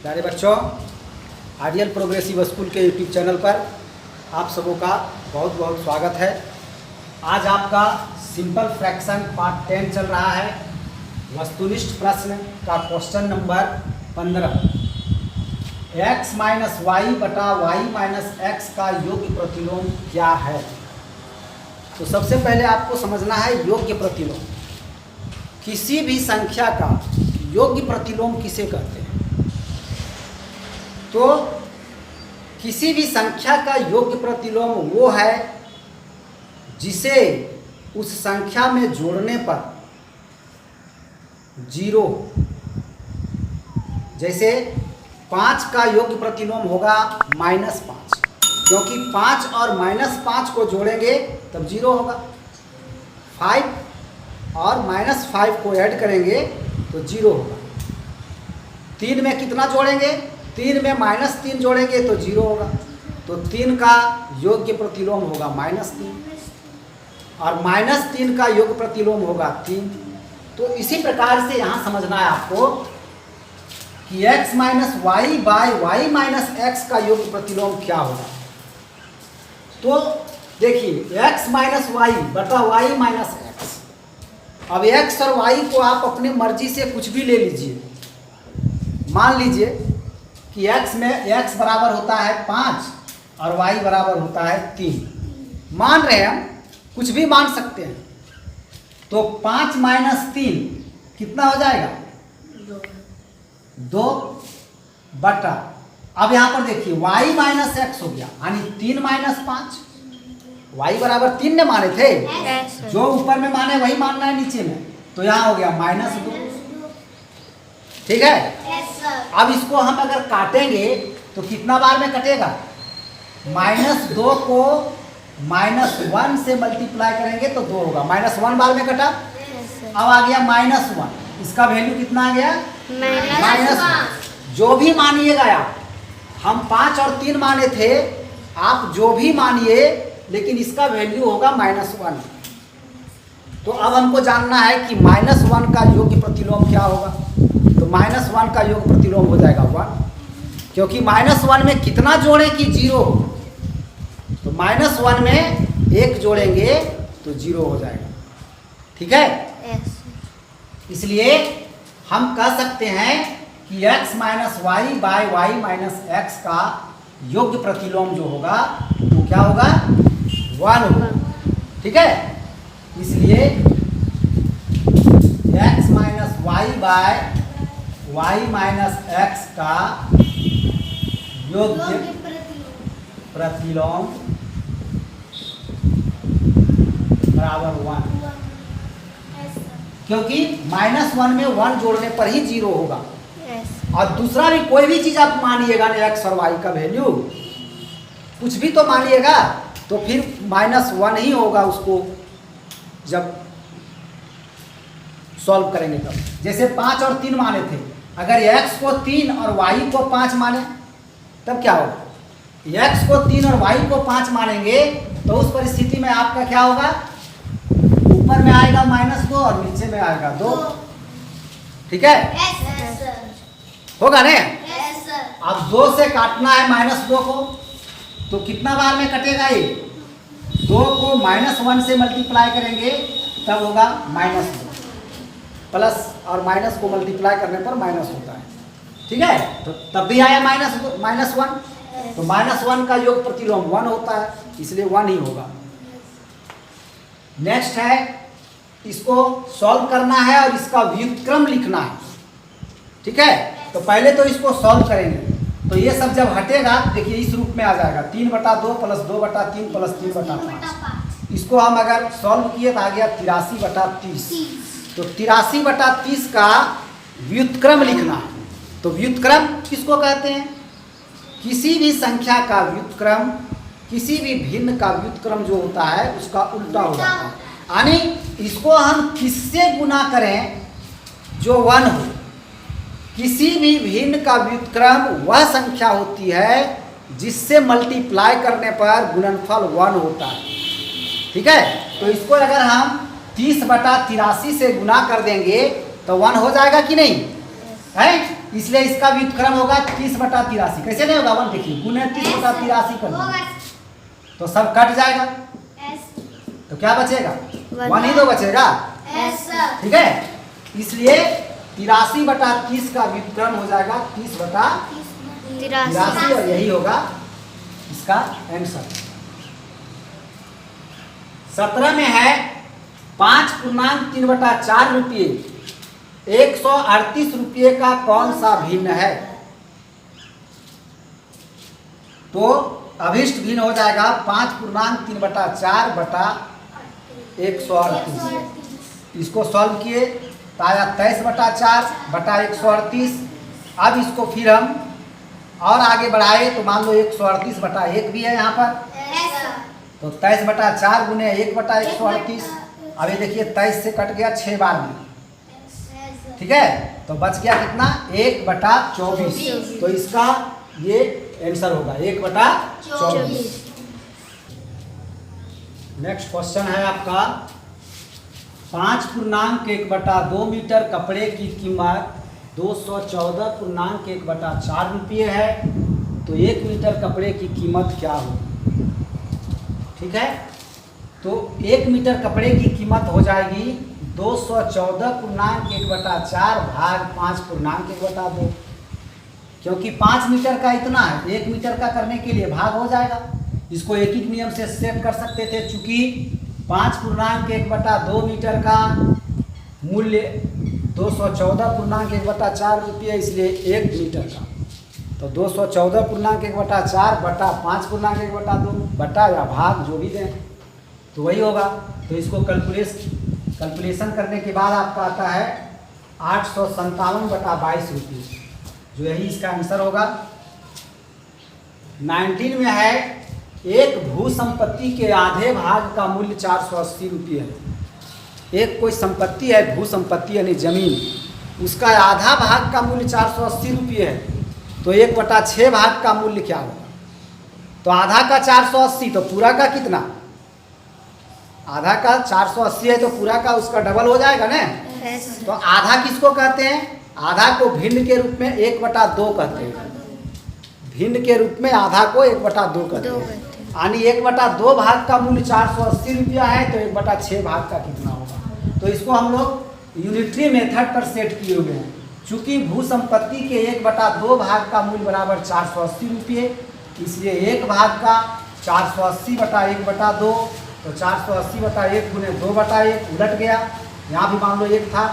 प्यारे बच्चों, ideal progressive school के यूट्यूब चैनल पर आप सबों का बहुत बहुत स्वागत है। आज आपका सिंपल फ्रैक्शन पार्ट 10 चल रहा है। वस्तुनिष्ठ प्रश्न का question number 15, x minus y बटा वाई माइनस एक्स का योग्य प्रतिलोम क्या है। तो सबसे पहले आपको समझना है योग्य प्रतिलोम। किसी भी संख्या का योग्य प्रतिलोम किसे कहते हैं? तो किसी भी संख्या का योग्य प्रतिलोम वो है जिसे उस संख्या में जोड़ने पर जीरो, जैसे 5 का योग्य प्रतिलोम होगा -5, क्योंकि 5 और -5 को जोड़ेंगे तब जीरो होगा। 5 और -5 को ऐड करेंगे तो जीरो होगा। 3 में कितना जोड़ेंगे? 3 में -3 जोड़ेंगे तो जीरो होगा। तो 3 का योग्य प्रतिलोम होगा -3 और -3 का योग्य प्रतिलोम होगा 3। तो इसी प्रकार से यहाँ समझना है आपको कि x minus y by y minus x का योग्य प्रतिलोम क्या होगा। तो देखिए x माइनस वाई बटा वाई माइनस एक्स। अब x और y को आप अपनी मर्जी से कुछ भी ले लीजिए। मान लीजिए कि x में x बराबर होता है 5 और y बराबर होता है 3। मान रहे हैं हम, कुछ भी मान सकते हैं। तो 5 माइनस 3 कितना हो जाएगा? 2 बटा, अब यहाँ पर देखिए y माइनस एक्स हो गया, यानी 3 माइनस 5। y बराबर 3 ने माने थे, जो ऊपर में माने वही मानना है नीचे में। तो यहाँ हो गया -2। ठीक है। अब इसको हम अगर काटेंगे तो कितना बार में कटेगा? -2 को -1 से मल्टीप्लाई करेंगे तो 2 होगा। -1 बार में कटा। अब आ गया -1, इसका वैल्यू कितना आ गया? -1। जो भी मानिएगा आप, हम 5 और 3 माने थे, आप जो भी मानिए, लेकिन इसका वैल्यू होगा -1। तो अब हमको जानना है कि -1 का योग्य प्रतिलोम क्या होगा। तो -1 का योग्य प्रतिलोम हो जाएगा 1, क्योंकि -1 में कितना जोड़ें कि जीरो। तो -1 में 1 जोड़ेंगे तो जीरो हो जाएगा। ठीक है। इसलिए हम कह सकते हैं कि x minus y by y minus x का योग्य प्रतिलोम जो होगा वो क्या होगा? 1 होगा। ठीक है। इसलिए x minus y by y minus x का योग्य प्रतिलोम बराबर 1, क्योंकि -1 में 1 जोड़ने पर ही जीरो होगा। और दूसरा भी कोई भी चीज आप मानिएगा ना, x और y का वैल्यू कुछ भी तो मानिएगा, तो फिर -1 ही होगा उसको जब सॉल्व करेंगे तब। जैसे 5 और 3 माने थे, अगर x को 3 और y को 5 माने तब क्या होगा? x को 3 और y को 5 मानेंगे तो उस परिस्थिति में आपका क्या होगा? ऊपर में आएगा -2 और नीचे में आएगा 2। ठीक है। होगा ना? अब 2 से काटना है -2 को, तो कितना बार में कटेगा ये? 2 को -1 से मल्टीप्लाई करेंगे तब होगा -2, प्लस और माइनस को मल्टीप्लाई करने पर माइनस होता है। ठीक है। तो तब भी आया -1। तो -1 का योग प्रतिलोम 1 होता है, इसलिए 1 ही होगा। नेक्स्ट है, इसको सॉल्व करना है और इसका व्युत्क्रम लिखना है। ठीक है। तो पहले तो इसको सॉल्व करेंगे। तो ये सब जब हटेगा, देखिए इस रूप में आ जाएगा 3/2 + 2/3 + 3/5। इसको हम अगर सॉल्व किए तो आ गया 83/30। तो 83/30 का व्युत्क्रम लिखना है। तो व्युत्क्रम किसको कहते हैं? किसी भी संख्या का व्युत्क्रम, किसी भी भिन्न का व्युत्क्रम जो होता है उसका उल्टा हो जाता है। यानी इसको हम किससे गुना करें जो 1 हो। किसी भी भिन्न का व्युत्क्रम वह संख्या होती है जिससे मल्टीप्लाई करने पर गुणनफल 1 होता है। ठीक है। तो इसको अगर हम 30/83 से गुना कर देंगे तो 1 हो जाएगा कि नहीं? है, इसलिए इसका व्युत्क्रम होगा 30/83। कैसे नहीं होगा 1 देखिए, गुने 30/83 कर दीजिए तो सब कट जाएगा, तो क्या बचेगा 1 ही तो बचेगा। ठीक है, इसलिए 83/30 का व्युत्क्रम हो जाएगा 30/83 और यही होगा इसका आंसर। 17 में है 5.3/4 रुपये 138 रुपये का कौन सा भिन्न है। तो अभिष्ट भिन्न हो जाएगा 5.3/4/138। इसको सॉल्व किए तो आया 23/4/138। अब इसको फिर हम और आगे बढ़ाए तो मान लो 138/1 भी है यहाँ पर, तो 23/4 गुने 1/138। अब ये देखिए 23 से कट गया 6 बार में, ठीक है, तो बच गया कितना 1/24। तो इसका ये आंसर होगा 1/24। नेक्स्ट क्वेश्चन है आपका 5.1/2 मीटर कपड़े की कीमत 214.1/4 रुपये है, तो 1 मीटर कपड़े की कीमत क्या होगी। ठीक है, तो 1 मीटर कपड़े की कीमत हो जाएगी 214.1/4 भाग 5.1/2, क्योंकि 5 मीटर का इतना है, 1 मीटर का करने के लिए भाग हो जाएगा। इसको एक ही नियम से सेट कर सकते थे, चूंकि 5.1/2 मीटर का मूल्य 214.1/4 रुपये, इसलिए 1 मीटर का तो 214.1/4 बटा 5.1/2 बटा या भाग जो भी दें तो वही होगा। तो इसको कैलकुलेशन करने के बाद आपका आता है 857/22 रुपये, जो यही इसका आंसर होगा। 19 में है एक भू संपत्ति के आधे भाग का मूल्य 480 रुपये है। एक कोई संपत्ति है, भू संपत्ति यानी जमीन, उसका आधा भाग का मूल्य 480 रुपये है, तो 1/6 भाग का मूल्य क्या होगा। तो आधा का 480 तो पूरा का कितना, आधा का 480 है तो पूरा का उसका डबल हो जाएगा ना। तो आधा किसको कहते हैं, आधा को भिन्न के रूप में 1/2 कहते हैं, भिन्न के रूप में आधा को 1/2 कहते हैं। यानी 1/2 भाग का मूल्य 480 रुपया है, तो 1/6 भाग का कितना होगा। तो इसको हम लोग यूनिटरी मेथड पर सेट किए हुए हैं, चूंकि भू संपत्ति के 1/2 भाग का मूल्य बराबर 480 रुपये, इसलिए 1 भाग का 480/1/2, तो 480/1 गुने 2/1 उलट गया, यहाँ भी मान लो 1 था।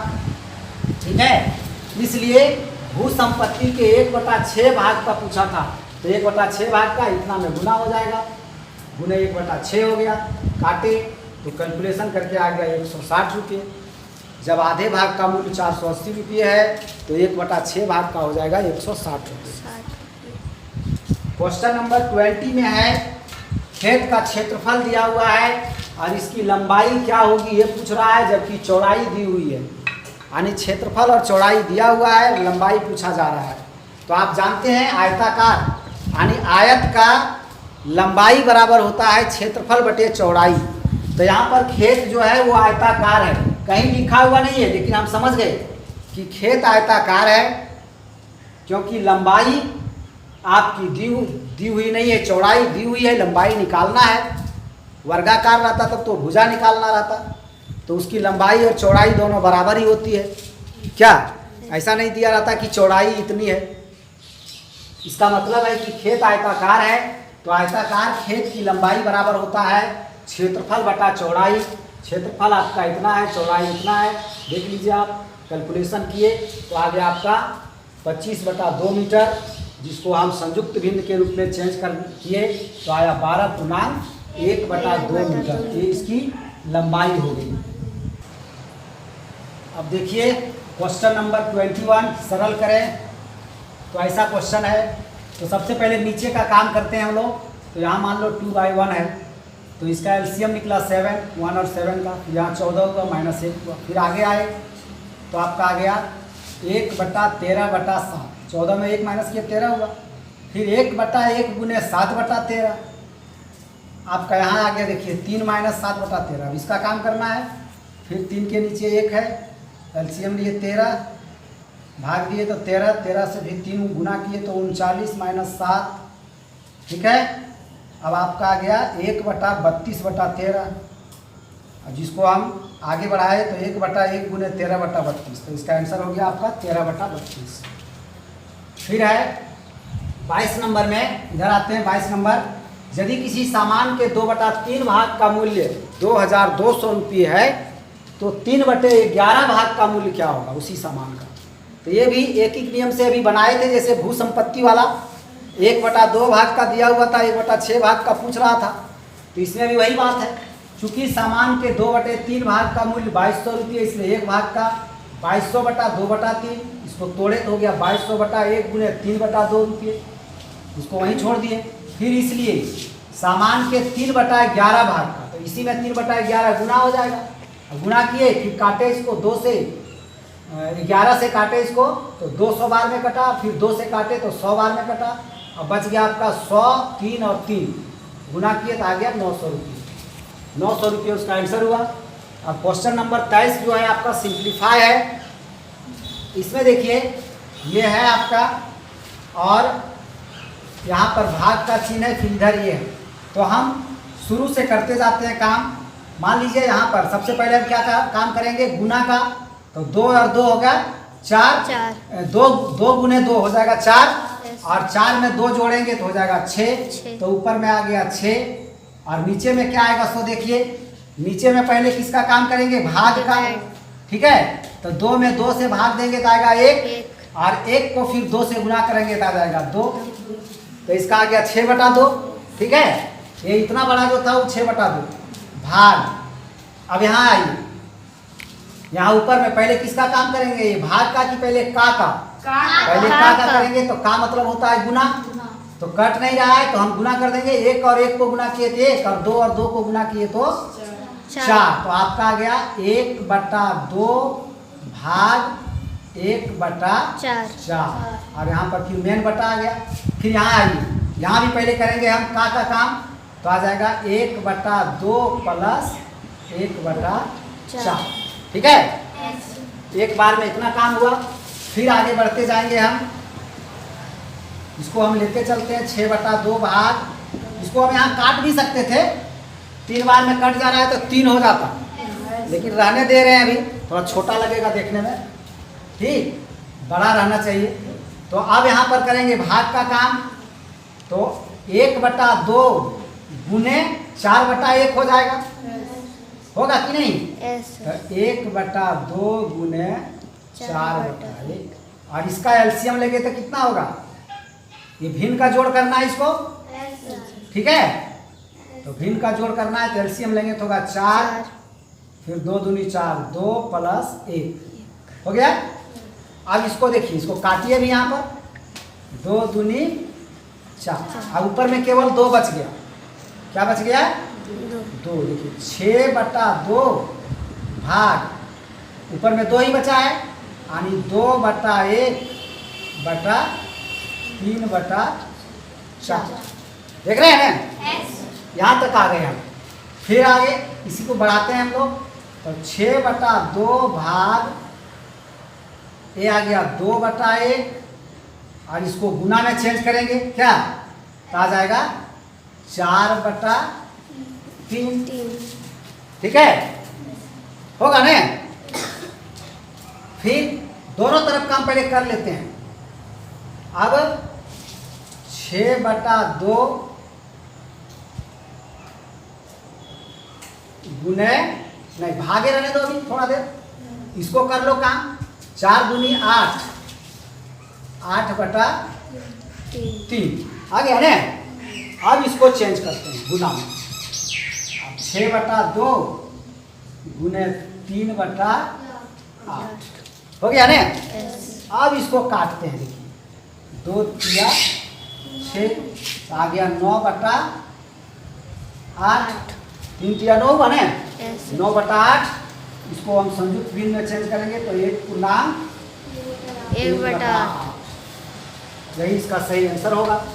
ठीक है, इसलिए भू संपत्ति के 1/6 भाग का पूछा था, तो 1/6 भाग का इतना में गुना हो जाएगा, गुने 1/6 हो गया, काटे तो कैलकुलेशन करके आ गया 160 रुपये। जब आधे भाग का मूल्य 480 रुपये है तो 1/6 भाग का हो जाएगा 160 रुपये। क्वेश्चन नंबर 20 में है खेत का क्षेत्रफल दिया हुआ है और इसकी लंबाई क्या होगी ये पूछ रहा है, जबकि चौड़ाई दी हुई है। यानी क्षेत्रफल और चौड़ाई दिया हुआ है, लंबाई पूछा जा रहा है। तो आप जानते हैं आयताकार यानी आयत का लंबाई बराबर होता है क्षेत्रफल बटे चौड़ाई। तो यहाँ पर खेत जो है वो आयताकार है, कहीं लिखा हुआ नहीं है, लेकिन हम समझ गए कि खेत आयताकार है, क्योंकि लंबाई आपकी दी हुई नहीं है, चौड़ाई दी हुई है, लंबाई निकालना है। वर्गाकार रहता तब तो भुजा निकालना रहता, तो उसकी लंबाई और चौड़ाई दोनों बराबर ही होती है। क्या ऐसा नहीं दिया रहता कि चौड़ाई इतनी है। इसका मतलब है कि खेत आयताकार है, तो आयताकार खेत की लंबाई बराबर होता है क्षेत्रफल बटा चौड़ाई। क्षेत्रफल आपका इतना है, चौड़ाई इतना है। देख लीजिए, आप कैलकुलेशन किए तो आ गया आपका 25/2 मीटर, जिसको हम संयुक्त भिन्न के रूप में चेंज कर किए तो आया 12.1/2 मीटर। ये इसकी लंबाई हो गई। अब देखिए क्वेश्चन नंबर 21 सरल करें। तो ऐसा क्वेश्चन है, तो सबसे पहले नीचे का काम करते हैं हम लोग। तो यहाँ मान लो 2/1 है, तो इसका एलसीएम निकला 7, 1 और 7 का, यहाँ 14 हुआ, -1 हुआ। फिर आगे आए तो आपका आ गया 1/13/7, 14 में 1 माइनस किया 13 हुआ। फिर 1/1 गुने 7/13 आपका यहाँ आ गया। देखिए 3 - 7/13, अब इसका काम करना है। फिर 3 के नीचे 1 है, एलसीएम लिए 13, भाग दिए तो 13, 13 से भी 3 गुना किए तो 39 माइनस 7, ठीक है। अब आपका आ गया 1/32/13, और जिसको हम आगे बढ़ाए तो 1/1 गुने 13/32, तो इसका आंसर हो गया आपका 13/32। फिर है 22 नंबर में, इधर आते हैं 22 नंबर। यदि किसी सामान के 2/3 भाग का मूल्य 2200 रुपये है तो 3/11 भाग का मूल्य क्या होगा उसी सामान का। तो ये भी एक ही नियम से अभी बनाए थे, जैसे भू संपत्ति वाला 1/2 भाग का दिया हुआ था, 1/6 भाग का पूछ रहा था। तो इसमें भी वही बात है, चूंकि सामान के 2/3 भाग का मूल्य 2200 रुपये, इसलिए एक भाग का 2200/2/3, इसको तोड़े तो हो गया 2200/1 गुने 3/2 रुपये, उसको वहीं छोड़ दिए। फिर इसलिए सामान के 3/11 भाग का, तो इसी में 3/11 गुना हो जाएगा, गुना किए फिर काटे इसको 2 से 11 से काटे इसको तो 200 बार में कटा, फिर 2 से काटे तो 100 बार में कटा, अब बच गया आपका 100, 3 और 3 गुना किए तो आ गया 900 रुपये। 900 रुपये उसका आंसर हुआ। अब क्वेश्चन नंबर 23 जो है आपका सिंप्लीफाई है। इसमें देखिए ये है आपका, और यहाँ पर भाग का चिन्ह है, फिर इधर ये है। तो हम शुरू से करते जाते हैं काम। मान लीजिए यहाँ पर सबसे पहले हम क्या काम करेंगे, गुना का, तो 2 और 2 होगा 4, 2 गुने 2 हो जाएगा 4, और 4 में 2 जोड़ेंगे तो हो जाएगा 6, तो ऊपर में आ गया 6, और नीचे में क्या आएगा सो देखिए, नीचे में पहले किसका काम करेंगे, भाग का, ठीक है। तो 2 में 2 से भाग देंगे तो आएगा 1, और 1 को फिर 2 से गुना करेंगे तो आ जाएगा 2, तो इसका आ गया 6/2, ठीक है। ये इतना बड़ा जो था वो 6/2 भाग। अब यहाँ आइए, यहाँ ऊपर में पहले किसका काम करेंगे, ये भाग का कि पहले का पहले का करेंगे, तो का मतलब होता है गुना, तो कट नहीं रहा है तो हम गुना कर देंगे। 1 और 1 को गुना किए तो 1, और 2 और 2 को गुना किए तो 4, तो आपका आ गया 1/2 भाग 1/4, और यहाँ पर फिर मेन बटा आ गया। फिर यहाँ आइए, यहाँ भी पहले करेंगे हम का काम, तो आ जाएगा 1/2 प्लस 1/4, ठीक है। एक बार में इतना काम हुआ। फिर आगे बढ़ते जाएंगे हम, इसको हम लेते चलते हैं 6/2 भाग, इसको हम यहाँ काट भी सकते थे, 3 बार में कट जा रहा है तो 3 हो जाता, लेकिन रहने दे रहे हैं, अभी थोड़ा छोटा लगेगा देखने में, ठीक, बड़ा रहना चाहिए। तो अब यहाँ पर करेंगे भाग का काम, तो 1/2 गुने 4/1 हो जाएगा, होगा कि नहीं, तो 1/2 गुने 4/1, और इसका एलसीएम लेंगे तो कितना होगा, ये भिन्न का जोड़ करना है इसको, ठीक है। तो भिन्न का जोड़ करना है तो एलसीएम लेंगे तो होगा 4, फिर 2 दूनी 4, 2 प्लस 1 हो गया। अब इसको देखिए, इसको काटिए भी यहाँ पर, 2 दूनी 4, अब ऊपर में केवल 2 बच गया, क्या बच गया, 2, देखिए 6/2 भाग, ऊपर में 2 ही बचा है, यानी 2/1/3/4, देख रहे हैं ना, यहाँ तक आ गए हम। फिर आगे इसी को बढ़ाते हैं हम लोग, तो 6/2 भाग, ये आ गया 2/1, और इसको गुना में चेंज करेंगे क्या, तो आ जाएगा 4/3, ठीक है, होगा ना। फिर दोनों तरफ काम पहले कर लेते हैं। अब 6/2 गुने, नहीं भागे रहने दो अभी थोड़ा देर, इसको कर लो काम, 4 दूनी 8, 8/3 आ गया ना। अब इसको चेंज करते हैं गुना में, अब 6/2 गुने 3/8 हो गया ना। अब इसको काटते हैं, देखिए 2 तिया 6, आ गया 9/8, 3 तिया 9 हुआ ना, 9/8, इसको हम संयुक्त भिन्न में चेंज करेंगे तो 1/8, यही इसका सही आंसर होगा।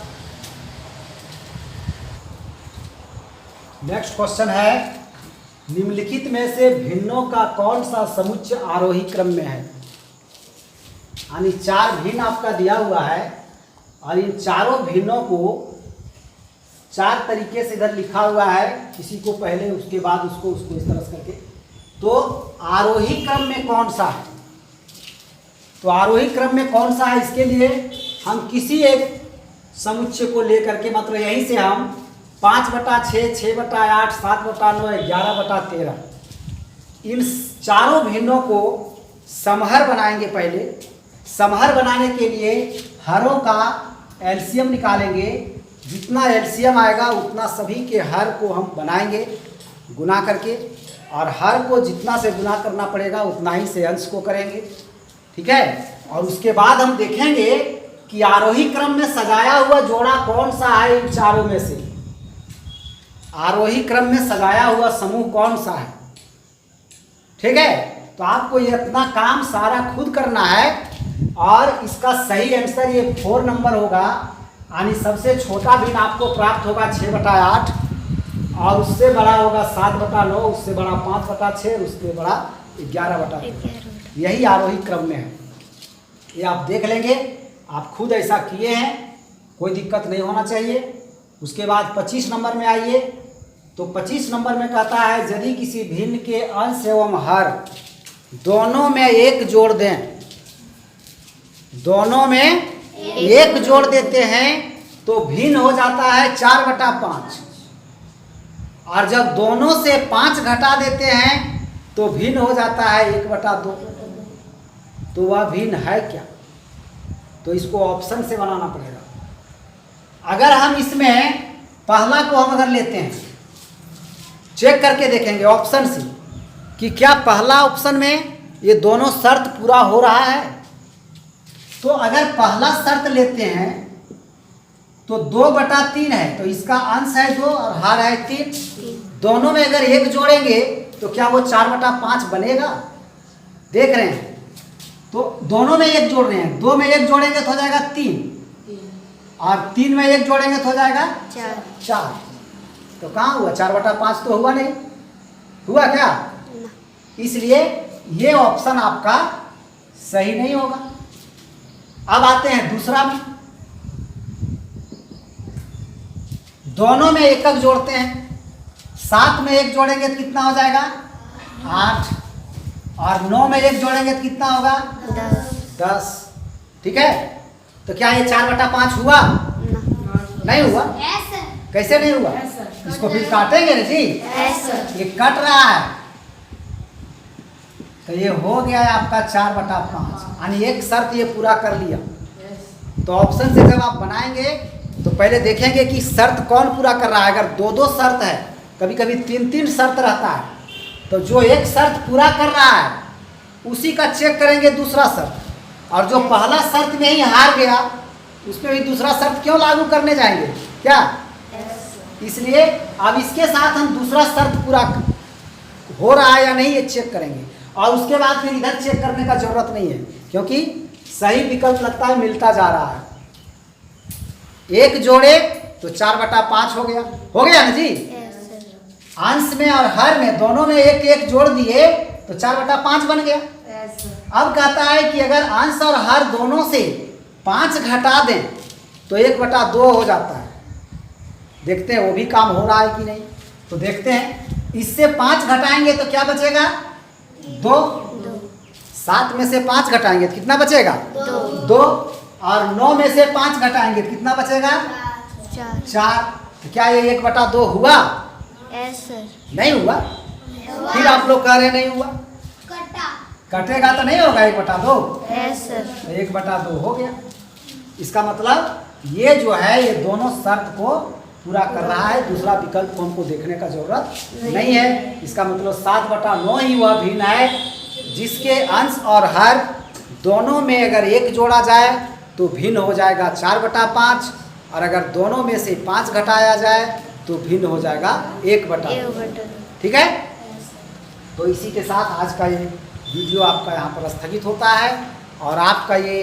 नेक्स्ट क्वेश्चन है, निम्नलिखित में से भिन्नों का कौन सा समुच्चय आरोही क्रम में है। यानी 4 भिन्न आपका दिया हुआ है और इन चारों भिन्नों को 4 तरीके से इधर लिखा हुआ है, किसी को पहले उसके बाद उसको इस तरह से करके। तो आरोही क्रम में कौन सा है, तो आरोही क्रम में कौन सा है, इसके लिए हम किसी एक समुच्चय को लेकर के मतलब यहीं से हम 5/6, 6/8, 7/9, 11/13 इन चारों भिन्नों को समहर बनाएंगे। पहले समहर बनाने के लिए हरों का एलसीएम निकालेंगे, जितना एलसीएम आएगा उतना सभी के हर को हम बनाएंगे गुना करके, और हर को जितना से गुना करना पड़ेगा उतना ही से अंश को करेंगे। ठीक है, और उसके बाद हम देखेंगे कि आरोही क्रम में सजाया हुआ जोड़ा कौन सा है इन चारों में से, आरोही क्रम में सजाया हुआ समूह कौन सा है। ठीक है, तो आपको ये इतना काम सारा खुद करना है और इसका सही आंसर ये 4 नंबर होगा। यानी सबसे छोटा भिन्न आपको प्राप्त होगा 6/8 और उससे बड़ा होगा 7/9, उससे बड़ा 5/6, उससे बड़ा 11/13। यही आरोही क्रम में है, ये आप देख लेंगे। आप खुद ऐसा किए हैं, कोई दिक्कत नहीं होना चाहिए। उसके बाद 25 नंबर में आइए, तो 25 नंबर में कहता है यदि किसी भिन्न के अंश एवं हर दोनों में एक जोड़ दें, दोनों में एक जोड़ देते हैं तो भिन्न हो जाता है 4/5, और जब दोनों से 5 घटा देते हैं तो भिन्न हो जाता है 1/2। तो वह भिन्न है क्या, तो इसको ऑप्शन से बनाना पड़ेगा। अगर हम इसमें पहला को हम अगर लेते हैं, चेक करके देखेंगे ऑप्शन से कि क्या पहला ऑप्शन में ये दोनों शर्त पूरा हो रहा है। तो अगर पहला शर्त लेते हैं तो 2/3 है, तो इसका अंश है 2 और हर है 3। दोनों में अगर एक जोड़ेंगे तो क्या वो 4/5 बनेगा, देख रहे हैं। तो दोनों में एक जोड़ रहे हैं, 2 में एक जोड़ेंगे तो हो जाएगा 3 और 3 में एक जोड़ेंगे तो हो जाएगा 4। तो कहाँ हुआ, 4/5 तो हुआ नहीं, हुआ क्या, इसलिए ये ऑप्शन आपका सही नहीं होगा। अब आते हैं दूसरा में, दोनों में एकक जोड़ते हैं, 7 में एक जोड़ेंगे तो कितना हो जाएगा 8 और 9 में एक जोड़ेंगे तो कितना होगा 10। ठीक है, तो क्या ये 4/5 हुआ, नहीं हुआ, कैसे नहीं हुआ, इसको फिर काटेंगे ना जी, ये कट रहा है, तो ये हो गया है आपका 4/5। यानी एक शर्त ये पूरा कर लिया। तो ऑप्शन से जब आप बनाएंगे तो पहले देखेंगे कि शर्त कौन पूरा कर रहा है। अगर 2-2 शर्त है, कभी कभी 3-3 शर्त रहता है, तो जो एक शर्त पूरा कर रहा है उसी का चेक करेंगे दूसरा शर्त, और जो पहला शर्त में ही हार गया उसमें भी दूसरा शर्त क्यों लागू करने जाएंगे क्या, इसलिए अब इसके साथ हम दूसरा शर्त पूरा हो रहा है या नहीं ये चेक करेंगे, और उसके बाद फिर इधर चेक करने का जरूरत नहीं है क्योंकि सही विकल्प लगता है मिलता जा रहा है। एक जोड़े तो 4/5 हो गया ना जी। अंश में और हर में दोनों में एक एक जोड़ दिए तो 4/5 बन गया। अब कहता है कि अगर अंश और हर दोनों से 5 घटा दें तो 1/2 हो जाता है। देखते हैं वो भी काम हो रहा है कि नहीं, तो देखते हैं। इससे 5 घटाएंगे तो क्या बचेगा 2। 7 में से 5 घटाएंगे तो कितना बचेगा 2, और 9 में से 5 घटाएंगे तो कितना बचेगा 4। तो क्या ये 1/2 हुआ, नहीं हुआ, फिर आप लोग कह रहे नहीं हुआ, कटेगा तो नहीं होगा 1/2, 1/2 हो गया। इसका मतलब ये जो है ये दोनों शर्त को पूरा कर रहा है, दूसरा विकल्प को हमको देखने का जरूरत नहीं है। इसका मतलब 7/9 ही वह भिन्न है जिसके अंश और हर दोनों में अगर एक जोड़ा जाए तो भिन्न हो जाएगा 4/5, और अगर दोनों में से 5 घटाया जाए तो भिन्न हो जाएगा 1/2। ठीक है, तो इसी के साथ आज का ये वीडियो आपका यहाँ पर स्थगित होता है, और आपका ये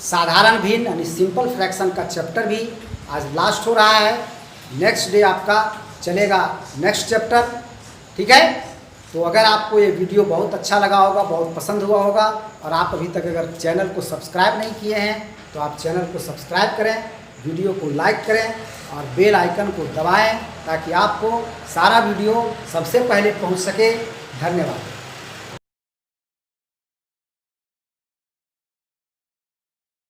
साधारण भिन्न यानी सिंपल फ्रैक्शन का चैप्टर भी आज लास्ट हो रहा है। नेक्स्ट डे आपका चलेगा नेक्स्ट चैप्टर। ठीक है, तो अगर आपको ये वीडियो बहुत अच्छा लगा होगा, बहुत पसंद हुआ होगा, और आप अभी तक अगर चैनल को सब्सक्राइब नहीं किए हैं तो आप चैनल को सब्सक्राइब करें, वीडियो को लाइक करें और बेल आइकन को दबाएं ताकि आपको सारा वीडियो सबसे पहले पहुंच सके। धन्यवाद।